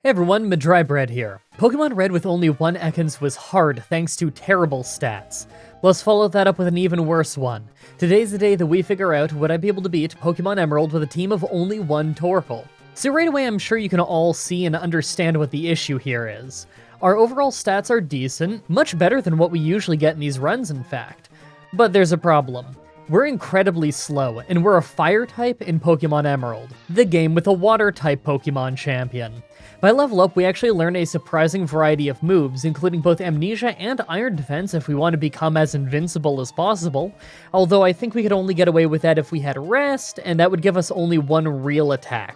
Hey everyone, Mah-Dry-Bread here. Pokemon Red with only one Ekans was hard thanks to terrible stats. Let's follow that up with an even worse one. Today's the day that we figure out would I be able to beat Pokemon Emerald with a team of only one Torkoal. So right away I'm sure you can all see and understand what the issue here is. Our overall stats are decent, much better than what we usually get in these runs in fact. But there's a problem. We're incredibly slow, and we're a fire type in Pokemon Emerald, the game with a water type Pokemon champion. By level up, we actually learn a surprising variety of moves, including both Amnesia and Iron Defense if we want to become as invincible as possible, although I think we could only get away with that if we had Rest, and that would give us only one real attack.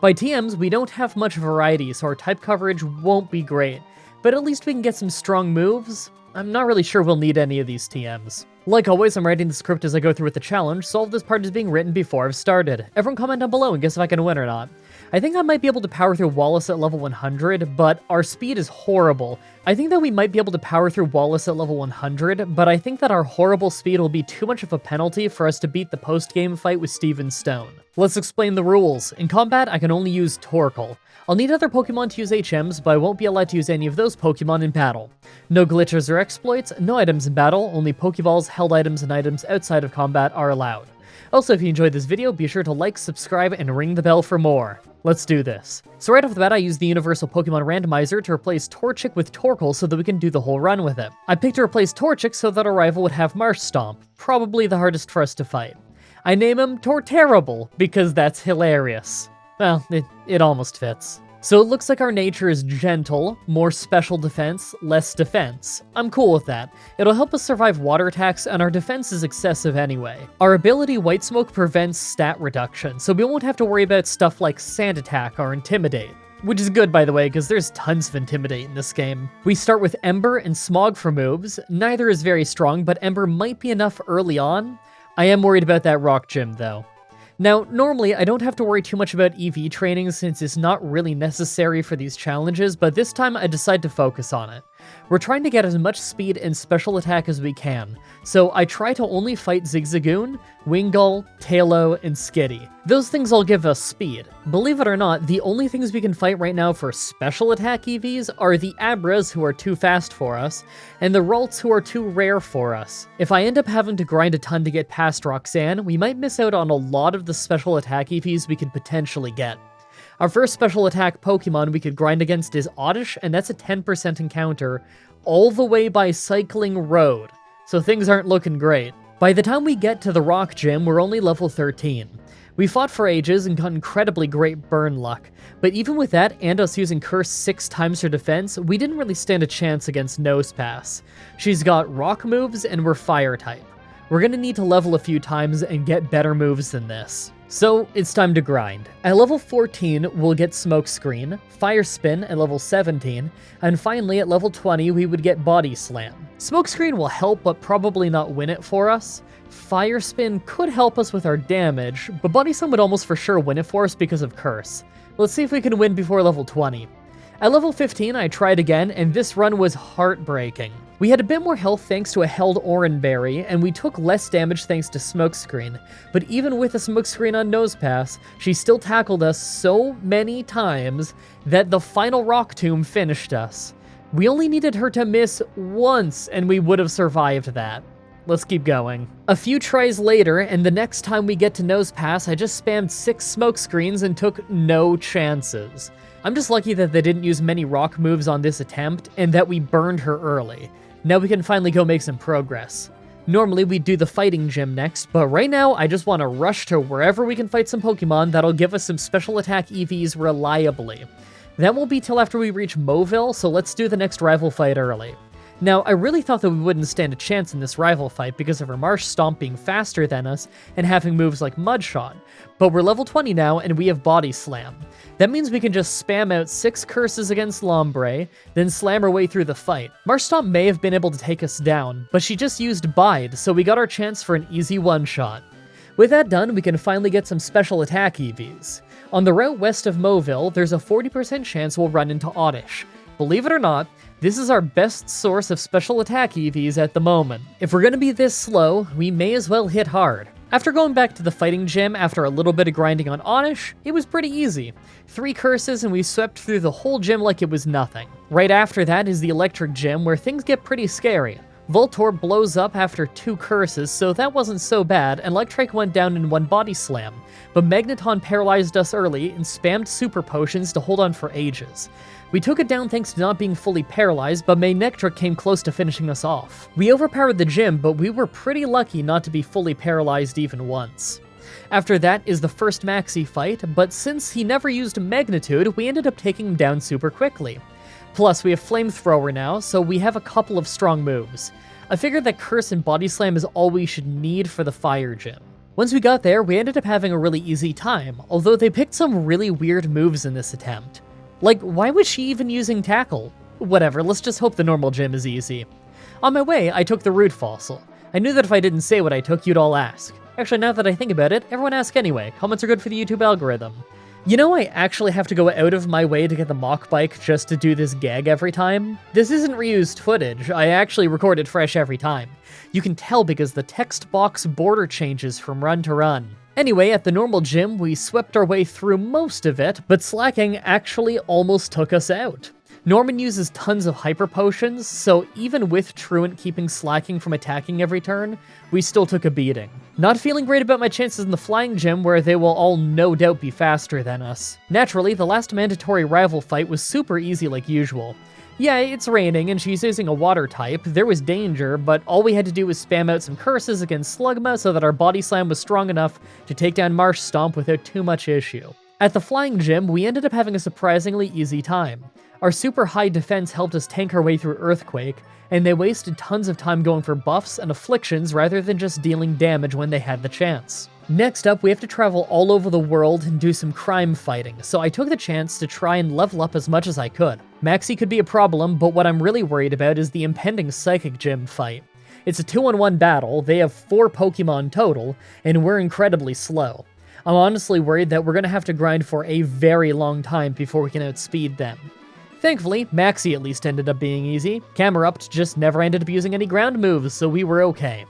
By TMs, we don't have much variety, so our type coverage won't be great, but at least we can get some strong moves. I'm not really sure we'll need any of these TMs. Like always, I'm writing the script as I go through with the challenge, so all of this part is being written before I've started. Everyone comment down below and guess if I can win or not. I think I might be able to power through Wallace at level 100, but our speed is horrible. I think that we might be able to power through Wallace at level 100, but I think that our horrible speed will be too much of a penalty for us to beat the post-game fight with Steven Stone. Let's explain the rules. In combat, I can only use Torkoal. I'll need other Pokemon to use HMs, but I won't be allowed to use any of those Pokemon in battle. No glitches or exploits, no items in battle, only Pokeballs, held items, and items outside of combat are allowed. Also, if you enjoyed this video, be sure to like, subscribe, and ring the bell for more. Let's do this. So right off the bat, I used the Universal Pokemon Randomizer to replace Torchic with Torkoal so that we can do the whole run with it. I picked to replace Torchic so that our rival would have Marsh Stomp, probably the hardest for us to fight. I name him Torterrible because that's hilarious. Well, it almost fits. So it looks like our nature is gentle, more special defense, less defense. I'm cool with that. It'll help us survive water attacks, and our defense is excessive anyway. Our ability White Smoke prevents stat reduction, so we won't have to worry about stuff like Sand Attack or Intimidate. Which is good, by the way, because there's tons of Intimidate in this game. We start with Ember and Smog for moves. Neither is very strong, but Ember might be enough early on. I am worried about that Rock Gym, though. Now, normally, I don't have to worry too much about EV training since it's not really necessary for these challenges, but this time I decide to focus on it. We're trying to get as much speed and special attack as we can, so I try to only fight Zigzagoon, Wingull, Tailo, and Skitty. Those things all give us speed. Believe it or not, the only things we can fight right now for special attack EVs are the Abras, who are too fast for us, and the Ralts, who are too rare for us. If I end up having to grind a ton to get past Roxanne, we might miss out on a lot of the special attack EVs we could potentially get. Our first special attack Pokemon we could grind against is Oddish, and that's a 10% encounter, all the way by cycling road, so things aren't looking great. By the time we get to the Rock Gym, we're only level 13. We fought for ages and got incredibly great burn luck, but even with that and us using Curse 6 times her defense, we didn't really stand a chance against Nosepass. She's got rock moves and we're fire type. We're gonna need to level a few times and get better moves than this. So, it's time to grind. At level 14, we'll get Smokescreen, Fire Spin at level 17, and finally at level 20, we would get Body Slam. Smokescreen will help, but probably not win it for us. Fire Spin could help us with our damage, but Body Slam would almost for sure win it for us because of Curse. Let's see if we can win before level 20. At level 15, I tried again, and this run was heartbreaking. We had a bit more health thanks to a held Oranberry, and we took less damage thanks to Smokescreen, but even with a Smokescreen on Nosepass, she still tackled us so many times that the final Rock Tomb finished us. We only needed her to miss once, and we would have survived that. Let's keep going. A few tries later, and the next time we get to Nosepass, I just spammed 6 Smokescreens and took no chances. I'm just lucky that they didn't use many rock moves on this attempt, and that we burned her early. Now we can finally go make some progress. Normally we'd do the fighting gym next, but right now I just want to rush to wherever we can fight some Pokemon that'll give us some special attack EVs reliably. That won't be till after we reach Mauville, so let's do the next rival fight early. Now, I really thought that we wouldn't stand a chance in this rival fight because of her Marsh Stomp being faster than us and having moves like Mudshot, but we're level 20 now and we have Body Slam. That means we can just spam out 6 curses against Lombre, then slam our way through the fight. Marsh Stomp may have been able to take us down, but she just used Bide, so we got our chance for an easy one-shot. With that done, we can finally get some special attack EVs. On the route west of Mauville, there's a 40% chance we'll run into Oddish. Believe it or not, this is our best source of special attack EVs at the moment. If we're gonna be this slow, we may as well hit hard. After going back to the fighting gym after a little bit of grinding on Oddish, it was pretty easy. 3 curses and we swept through the whole gym like it was nothing. Right after that is the electric gym where things get pretty scary. Voltorb blows up after 2 curses, so that wasn't so bad, and Electrike went down in 1 body slam. But Magneton paralyzed us early and spammed super potions to hold on for ages. We took it down thanks to not being fully paralyzed, but Manectric came close to finishing us off. We overpowered the gym, but we were pretty lucky not to be fully paralyzed even once. After that is the first Maxi fight, but since he never used Magnitude, we ended up taking him down super quickly. Plus, we have Flamethrower now, so we have a couple of strong moves. I figured that Curse and Body Slam is all we should need for the Fire Gym. Once we got there, we ended up having a really easy time, although they picked some really weird moves in this attempt. Like, why was she even using Tackle? Whatever, let's just hope the normal gym is easy. On my way, I took the Root Fossil. I knew that if I didn't say what I took, you'd all ask. Actually, now that I think about it, everyone ask anyway. Comments are good for the YouTube algorithm. You know, I actually have to go out of my way to get the Mach Bike just to do this gag every time. This isn't reused footage, I actually record it fresh every time. You can tell because the text box border changes from run to run. Anyway, at the normal gym, we swept our way through most of it, but Slacking actually almost took us out. Norman uses tons of Hyper Potions, so even with Truant keeping Slacking from attacking every turn, we still took a beating. Not feeling great about my chances in the Flying Gym, where they will all no doubt be faster than us. Naturally, the last mandatory rival fight was super easy like usual. Yeah, it's raining and she's using a water type, there was danger, but all we had to do was spam out some curses against Slugma so that our Body Slam was strong enough to take down Marsh Stomp without too much issue. At the Flying Gym, we ended up having a surprisingly easy time. Our super high defense helped us tank our way through Earthquake, and they wasted tons of time going for buffs and afflictions rather than just dealing damage when they had the chance. Next up, we have to travel all over the world and do some crime fighting, so I took the chance to try and level up as much as I could. Maxi could be a problem, but what I'm really worried about is the impending Psychic Gym fight. It's a 2-on-1 battle, they have 4 Pokemon total, and we're incredibly slow. I'm honestly worried that we're gonna have to grind for a very long time before we can outspeed them. Thankfully, Maxi at least ended up being easy. Camerupt just never ended up using any ground moves, so we were okay.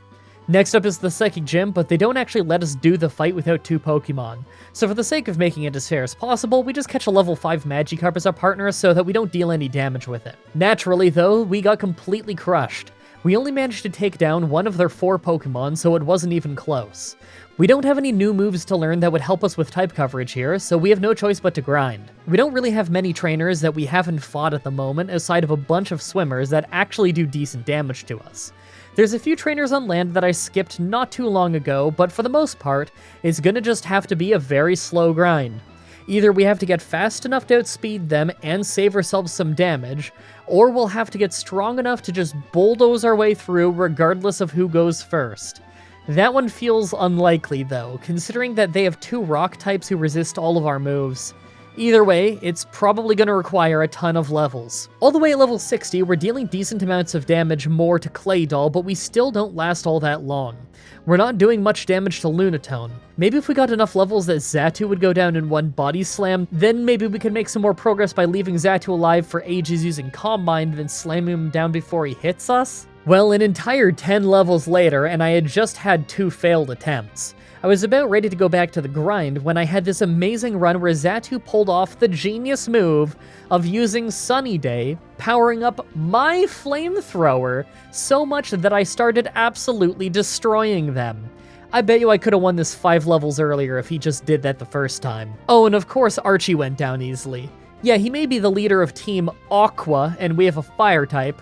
Next up is the Psychic Gym, but they don't actually let us do the fight without 2 Pokemon. So for the sake of making it as fair as possible, we just catch a level 5 Magikarp as our partner so that we don't deal any damage with it. Naturally though, we got completely crushed. We only managed to take down one of their 4 Pokemon, so it wasn't even close. We don't have any new moves to learn that would help us with type coverage here, so we have no choice but to grind. We don't really have many trainers that we haven't fought at the moment, aside of a bunch of swimmers that actually do decent damage to us. There's a few trainers on land that I skipped not too long ago, but for the most part, it's gonna just have to be a very slow grind. Either we have to get fast enough to outspeed them and save ourselves some damage, or we'll have to get strong enough to just bulldoze our way through regardless of who goes first. That one feels unlikely though, considering that they have 2 rock types who resist all of our moves. Either way, it's probably going to require a ton of levels. All the way at level 60, we're dealing decent amounts of damage more to Claydol, but we still don't last all that long. We're not doing much damage to Lunatone. Maybe if we got enough levels that Xatu would go down in 1 Body Slam, then maybe we could make some more progress by leaving Xatu alive for ages using Calm Mind, then slamming him down before he hits us? Well, an entire 10 levels later, and I had just had 2 failed attempts. I was about ready to go back to the grind when I had this amazing run where Xatu pulled off the genius move of using Sunny Day, powering up my Flamethrower so much that I started absolutely destroying them. I bet you I could have won this 5 levels earlier if he just did that the first time. Oh, and of course Archie went down easily. Yeah, he may be the leader of Team Aqua, and we have a fire type,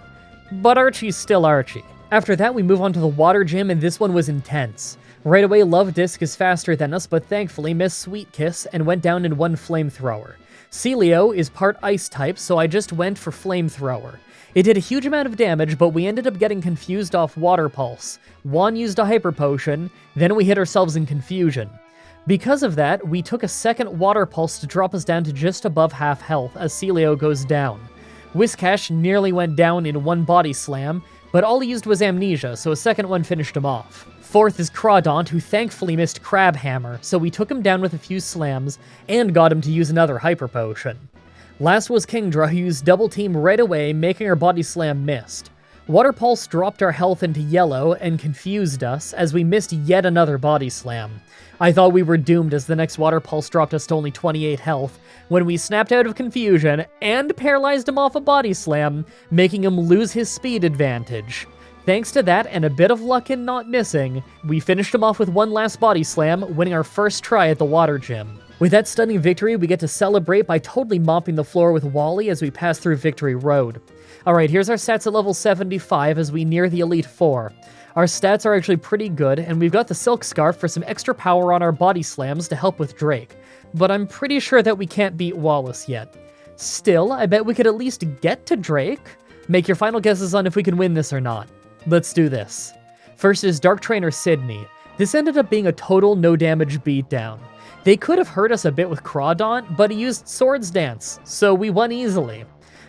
but Archie's still Archie. After that, we move on to the Water Gym, and this one was intense. Right away, Love Disc is faster than us, but thankfully missed Sweet Kiss and went down in 1 Flamethrower. Celio is part Ice type, so I just went for Flamethrower. It did a huge amount of damage, but we ended up getting confused off Water Pulse. Juan used a Hyper Potion, then we hit ourselves in confusion. Because of that, we took a second Water Pulse to drop us down to just above half health as Celio goes down. Whiscash nearly went down in 1 Body Slam, but all he used was Amnesia, so a second one finished him off. Fourth is Crawdaunt, who thankfully missed Crab Hammer, so we took him down with a few slams, and got him to use another Hyper Potion. Last was Kingdra, who used Double Team right away, making our Body Slam missed. Water Pulse dropped our health into yellow and confused us as we missed yet another Body Slam. I thought we were doomed as the next Water Pulse dropped us to only 28 health, when we snapped out of confusion and paralyzed him off a Body Slam, making him lose his speed advantage. Thanks to that and a bit of luck in not missing, we finished him off with one last Body Slam, winning our first try at the Water Gym. With that stunning victory, we get to celebrate by totally mopping the floor with Wally as we pass through Victory Road. Alright, here's our stats at level 75 as we near the Elite Four. Our stats are actually pretty good, and we've got the Silk Scarf for some extra power on our Body Slams to help with Drake, but I'm pretty sure that we can't beat Wallace yet. Still, I bet we could at least get to Drake. Make your final guesses on if we can win this or not. Let's do this. First is Dark Trainer Sydney. This ended up being a total no damage beatdown. They could have hurt us a bit with Crawdaunt, but he used Swords Dance, so we won easily.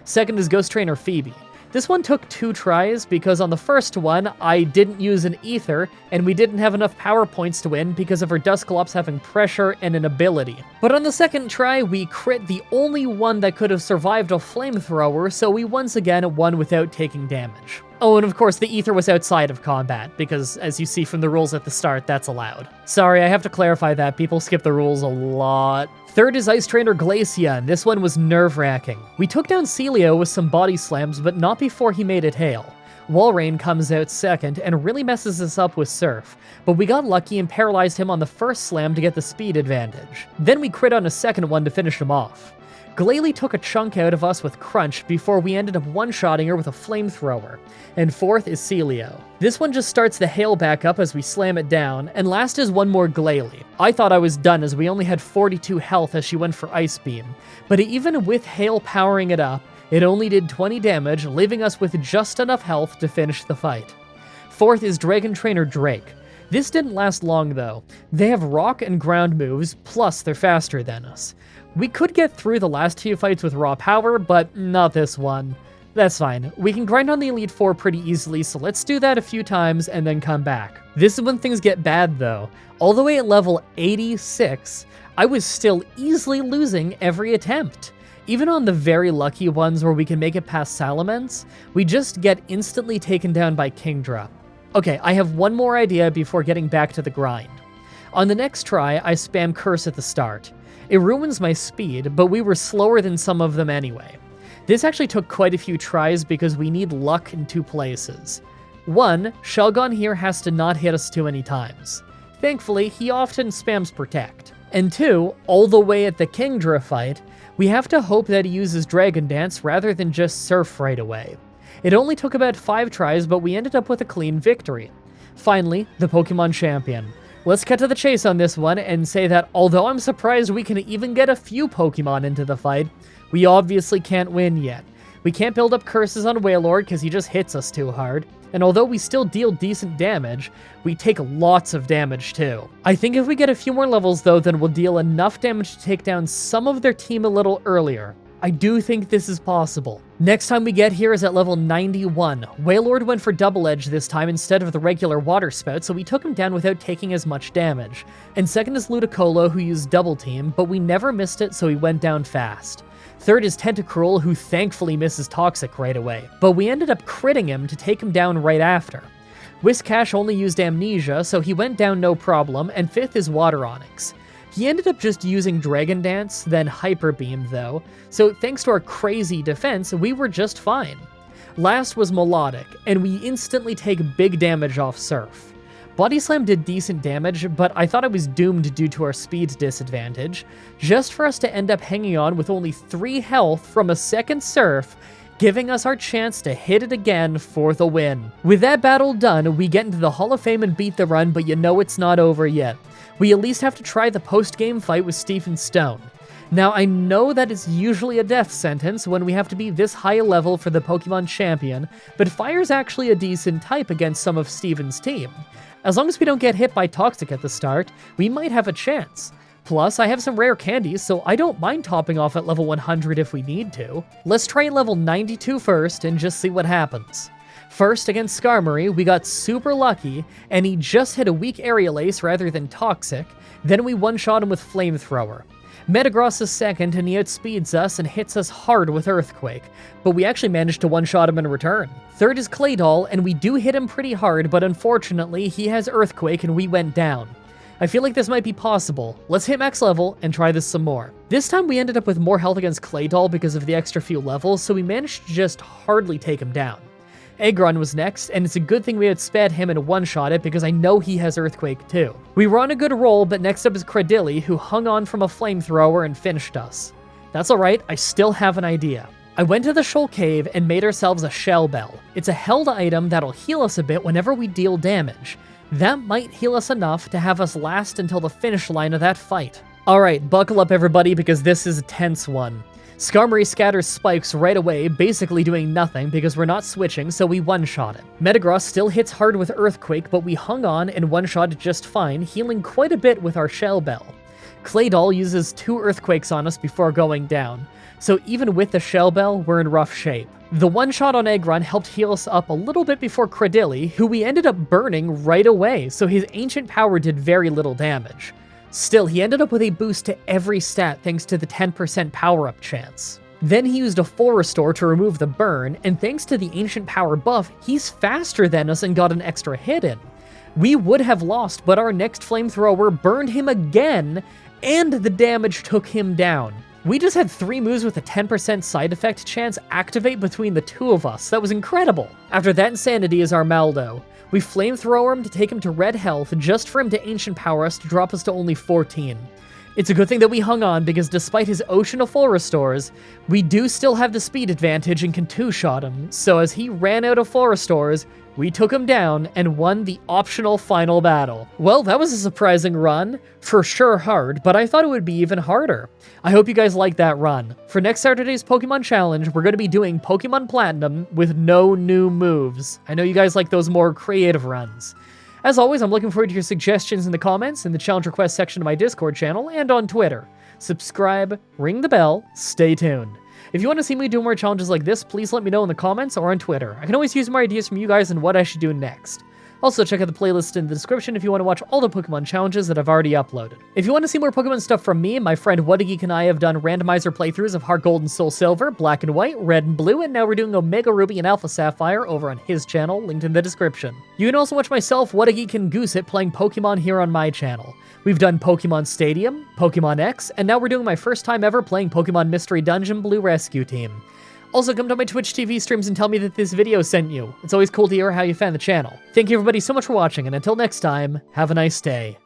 Second is Ghost Trainer Phoebe. This one took 2 tries because on the first one, I didn't use an Ether, and we didn't have enough power points to win because of her Dusclops having pressure and an ability. But on the second try, we crit the only one that could have survived a flamethrower, so we once again won without taking damage. Oh, and of course the Ether was outside of combat, because as you see from the rules at the start, that's allowed. Sorry, I have to clarify that, people skip the rules a lot. Third is Ice Trainer Glacia, and this one was nerve-wracking. We took down Celio with some Body Slams, but not before he made it hail. Walrein comes out second and really messes us up with Surf, but we got lucky and paralyzed him on the first slam to get the speed advantage. Then we crit on a second one to finish him off. Glalie took a chunk out of us with Crunch before we ended up one-shotting her with a flamethrower. And fourth is Celio. This one just starts the hail back up as we slam it down, and last is one more Glalie. I thought I was done as we only had 42 health as she went for Ice Beam, but even with hail powering it up, it only did 20 damage, leaving us with just enough health to finish the fight. Fourth is Dragon Trainer Drake. This didn't last long though. They have rock and ground moves, plus they're faster than us. We could get through the last few fights with raw power, but not this one. That's fine. We can grind on the Elite Four pretty easily, so let's do that a few times and then come back. This is when things get bad though. All the way at level 86, I was still easily losing every attempt. Even on the very lucky ones where we can make it past Salamence, we just get instantly taken down by Kingdra. Okay, I have one more idea before getting back to the grind. On the next try, I spam Curse at the start. It ruins my speed, but we were slower than some of them anyway. This actually took quite a few tries because we need luck in 2 places. 1, Shelgon here has to not hit us too many times. Thankfully, he often spams Protect. And 2, all the way at the Kingdra fight, we have to hope that he uses Dragon Dance rather than just Surf right away. It only took about 5 tries, but we ended up with a clean victory. Finally, the Pokemon Champion. Let's cut to the chase on this one and say that although I'm surprised we can even get a few Pokemon into the fight, we obviously can't win yet. We can't build up curses on Wailord because he just hits us too hard, and although we still deal decent damage, we take lots of damage too. I think if we get a few more levels though, then we'll deal enough damage to take down some of their team a little earlier. I do think this is possible. Next time we get here is at level 91. Wailord went for Double Edge this time instead of the regular Water Spout, so we took him down without taking as much damage. And second is Ludicolo, who used Double Team, but we never missed it, so he went down fast. Third is Tentacruel, who thankfully misses Toxic right away, but we ended up critting him to take him down right after. Whiscash only used Amnesia, so he went down no problem, and fifth is Water Onyx. He ended up just using Dragon Dance, then Hyper Beam though, so thanks to our crazy defense, we were just fine. Last was Melodic, and we instantly take big damage off Surf. Body Slam did decent damage, but I thought I was doomed due to our speed disadvantage, just for us to end up hanging on with only 3 health from a second Surf, giving us our chance to hit it again for the win. With that battle done, we get into the Hall of Fame and beat the run, but you know it's not over yet. We at least have to try the post-game fight with Stephen Stone. Now, I know that it's usually a death sentence when we have to be this high a level for the Pokemon Champion, but Fire's actually a decent type against some of Stephen's team. As long as we don't get hit by Toxic at the start, we might have a chance. Plus, I have some rare candies, so I don't mind topping off at level 100 if we need to. Let's try level 92 first and just see what happens. First, against Skarmory, we got super lucky, and he just hit a weak Aerial Ace rather than Toxic, then we one-shot him with Flamethrower. Metagross is second, and he outspeeds us and hits us hard with Earthquake, but we actually managed to one-shot him in return. Third is Claydol, and we do hit him pretty hard, but unfortunately, he has Earthquake and we went down. I feel like this might be possible. Let's hit max level and try this some more. This time we ended up with more health against Claydol because of the extra few levels, so we managed to just hardly take him down. Aggron was next, and it's a good thing we outsped him and one-shot it because I know he has Earthquake too. We were on a good roll, but next up is Cradilly, who hung on from a flamethrower and finished us. That's alright, I still have an idea. I went to the Shoal Cave and made ourselves a Shell Bell. It's a held item that'll heal us a bit whenever we deal damage. That might heal us enough to have us last until the finish line of that fight. Alright, buckle up everybody because this is a tense one. Skarmory scatters spikes right away, basically doing nothing because we're not switching, so we one-shot it. Metagross still hits hard with Earthquake, but we hung on and one-shot it just fine, healing quite a bit with our Shell Bell. Claydol uses 2 Earthquakes on us before going down, so even with the Shell Bell, we're in rough shape. The one-shot on Aggron helped heal us up a little bit before Cradilly, who we ended up burning right away, so his Ancient Power did very little damage. Still, he ended up with a boost to every stat thanks to the 10% power-up chance. Then he used a full restore to remove the burn, and thanks to the Ancient Power buff, he's faster than us and got an extra hit in. We would have lost, but our next flamethrower burned him again, and the damage took him down. We just had 3 moves with a 10% side effect chance activate between the 2 of us. That was incredible. After that insanity is our Maldo. We flamethrower him to take him to red health just for him to Ancient Power us to drop us to only 14. It's a good thing that we hung on because despite his ocean of full restores, we do still have the speed advantage and can 2-shot him, so as he ran out of full restores, we took him down and won the optional final battle. Well, that was a surprising run. For sure hard, but I thought it would be even harder. I hope you guys liked that run. For next Saturday's Pokemon Challenge, we're going to be doing Pokemon Platinum with no new moves. I know you guys like those more creative runs. As always, I'm looking forward to your suggestions in the comments, in the challenge request section of my Discord channel, and on Twitter. Subscribe, ring the bell, stay tuned. If you want to see me do more challenges like this, please let me know in the comments or on Twitter. I can always use more ideas from you guys on what I should do next. Also, check out the playlist in the description if you want to watch all the Pokemon challenges that I've already uploaded. If you want to see more Pokemon stuff from me, my friend Whatageek and I have done randomizer playthroughs of Heart Gold and Soul Silver, Black and White, Red and Blue, and now we're doing Omega Ruby and Alpha Sapphire over on his channel, linked in the description. You can also watch myself, Whatageek, and Goosit playing Pokemon here on my channel. We've done Pokemon Stadium, Pokemon X, and now we're doing my first time ever playing Pokemon Mystery Dungeon Blue Rescue Team. Also, come to my Twitch TV streams and tell me that this video sent you. It's always cool to hear how you found the channel. Thank you everybody so much for watching, and until next time, have a nice day.